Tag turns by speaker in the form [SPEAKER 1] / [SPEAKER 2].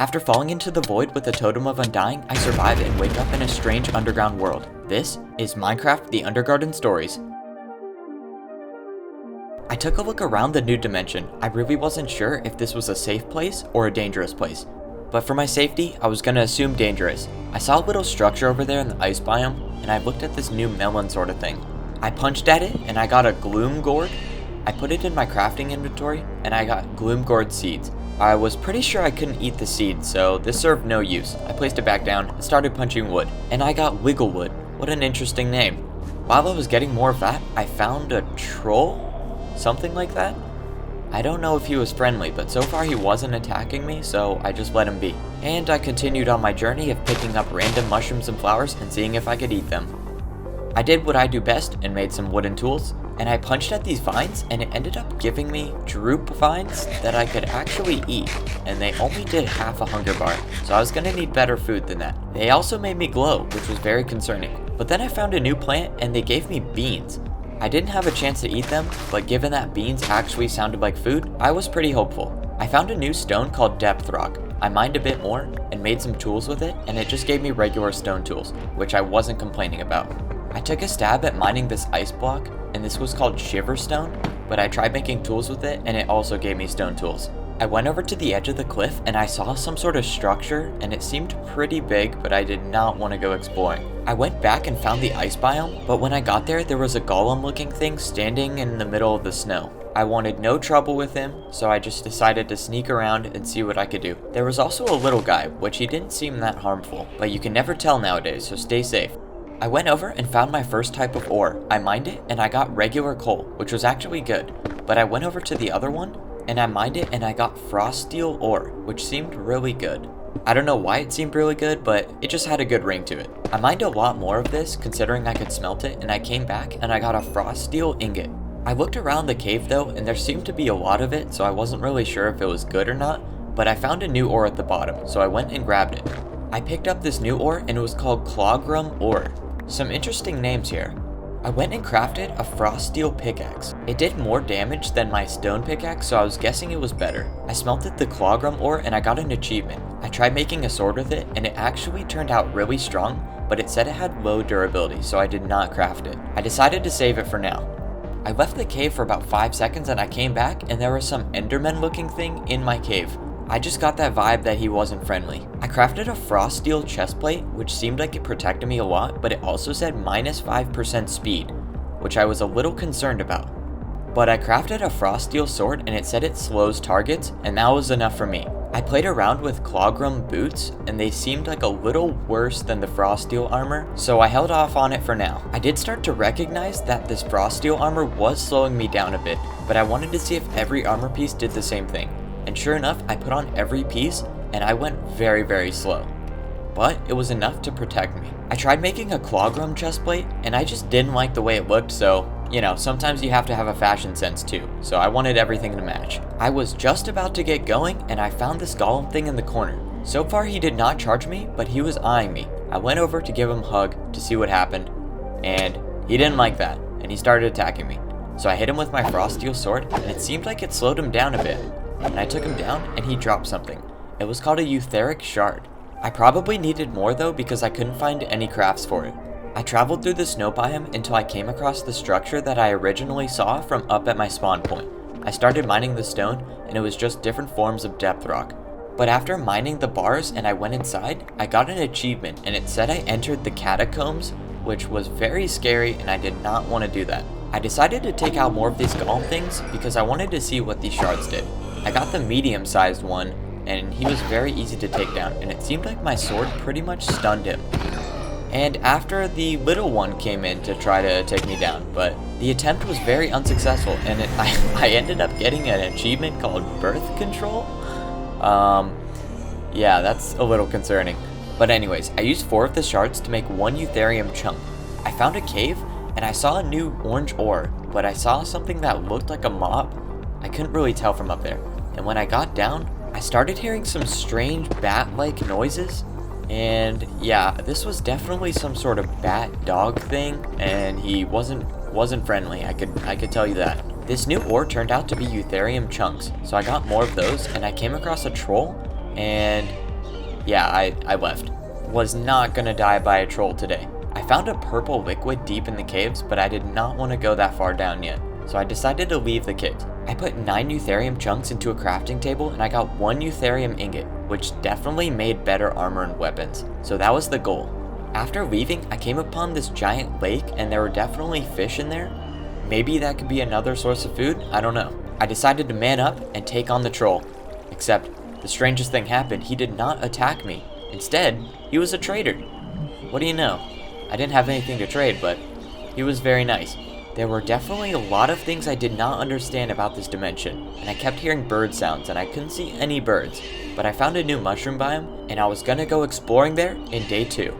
[SPEAKER 1] After falling into the void with the totem of undying, I survive and wake up in a strange underground world. This is Minecraft The Undergarden Stories. I took a look around the new dimension. I really wasn't sure if this was a safe place or a dangerous place. But for my safety, I was gonna assume dangerous. I saw a little structure over there in the ice biome, and I looked at this new melon sort of thing. I punched at it, and I got a gloom gourd. I put it in my crafting inventory, and I got gloom gourd seeds. I was pretty sure I couldn't eat the seeds, so this served no use. I placed it back down and started punching wood, and I got Wigglewood. What an interesting name. While I was getting more of that, I found a troll? Something like that? I don't know if he was friendly, but so far he wasn't attacking me, so I just let him be. And I continued on my journey of picking up random mushrooms and flowers and seeing if I could eat them. I did what I do best and made some wooden tools, and I punched at these vines and it ended up giving me droop vines that I could actually eat, and they only did half a hunger bar, so I was gonna need better food than that. They also made me glow, which was very concerning. But then I found a new plant and they gave me beans. I didn't have a chance to eat them, but given that beans actually sounded like food, I was pretty hopeful. I found a new stone called depth rock. I mined a bit more and made some tools with it, and it just gave me regular stone tools, which I wasn't complaining about. I took a stab at mining this ice block, and this was called shiverstone, but I tried making tools with it and it also gave me stone tools. I went over to the edge of the cliff and I saw some sort of structure, and it seemed pretty big, but I did not want to go exploring. I went back and found the ice biome, but when I got there was a golem looking thing standing in the middle of the snow. I wanted no trouble with him, so I just decided to sneak around and see what I could do. There was also a little guy, which he didn't seem that harmful, but you can never tell nowadays, so stay safe. I went over and found my first type of ore. I mined it and I got regular coal, which was actually good, but I went over to the other one and I mined it and I got frost steel ore, which seemed really good. I don't know why it seemed really good, but it just had a good ring to it. I mined a lot more of this considering I could smelt it, and I came back and I got a frost steel ingot. I looked around the cave though, and there seemed to be a lot of it, so I wasn't really sure if it was good or not, but I found a new ore at the bottom, so I went and grabbed it. I picked up this new ore and it was called Clogrum ore. Some interesting names here. I went and crafted a frost steel pickaxe. It did more damage than my stone pickaxe, so I was guessing it was better. I smelted the Clogrum ore and I got an achievement. I tried making a sword with it and it actually turned out really strong, but it said it had low durability, so I did not craft it. I decided to save it for now. I left the cave for about 5 seconds and I came back and there was some enderman looking thing in my cave. I just got that vibe that he wasn't friendly. I crafted a frost steel chestplate, which seemed like it protected me a lot, but it also said minus 5% speed, which I was a little concerned about. But I crafted a frost steel sword and it said it slows targets, and that was enough for me. I played around with Clogrum boots and they seemed like a little worse than the frost steel armor, so I held off on it for now. I did start to recognize that this frost steel armor was slowing me down a bit, but I wanted to see if every armor piece did the same thing. And sure enough, I put on every piece and I went very slow. But it was enough to protect me. I tried making a Clogrum chestplate and I just didn't like the way it looked, so you know, sometimes you have to have a fashion sense too, so I wanted everything to match. I was just about to get going and I found this golem thing in the corner. So far he did not charge me, but he was eyeing me. I went over to give him a hug to see what happened, and he didn't like that, and he started attacking me. So I hit him with my frost steel sword and it seemed like it slowed him down a bit. And I took him down and he dropped something. It was called a eutheric shard. I probably needed more though because I couldn't find any crafts for it. I traveled through the snow biome until I came across the structure that I originally saw from up at my spawn point. I started mining the stone and it was just different forms of depth rock. But after mining the bars and I went inside, I got an achievement and it said I entered the catacombs, which was very scary and I did not want to do that. I decided to take out more of these golem things because I wanted to see what these shards did. I got the medium-sized one, and he was very easy to take down, and it seemed like my sword pretty much stunned him. And after the little one came in to try to take me down, but the attempt was very unsuccessful, and I ended up getting an achievement called birth control. Yeah, that's a little concerning. But anyways, I used 4 of the shards to make 1 eutherium chunk. I found a cave, and I saw a new orange ore, but I saw something that looked like a mob. I couldn't really tell from up there. And when I got down, I started hearing some strange bat-like noises. And yeah, this was definitely some sort of bat dog thing, and he wasn't friendly. I could tell you that. This new ore turned out to be eutherium chunks, so I got more of those and I came across a troll, and Yeah, I left. Was not gonna die by a troll today. I found a purple liquid deep in the caves, but I did not want to go that far down yet, so I decided to leave the caves. I put 9 eutherium chunks into a crafting table and I got 1 eutherium ingot, which definitely made better armor and weapons, so that was the goal. After leaving, I came upon this giant lake and there were definitely fish in there. Maybe that could be another source of food, I don't know. I decided to man up and take on the troll. Except, the strangest thing happened, he did not attack me. Instead, he was a trader. What do you know? I didn't have anything to trade, but he was very nice. There were definitely a lot of things I did not understand about this dimension, and I kept hearing bird sounds and I couldn't see any birds. But I found a new mushroom biome, and I was gonna go exploring there in day 2.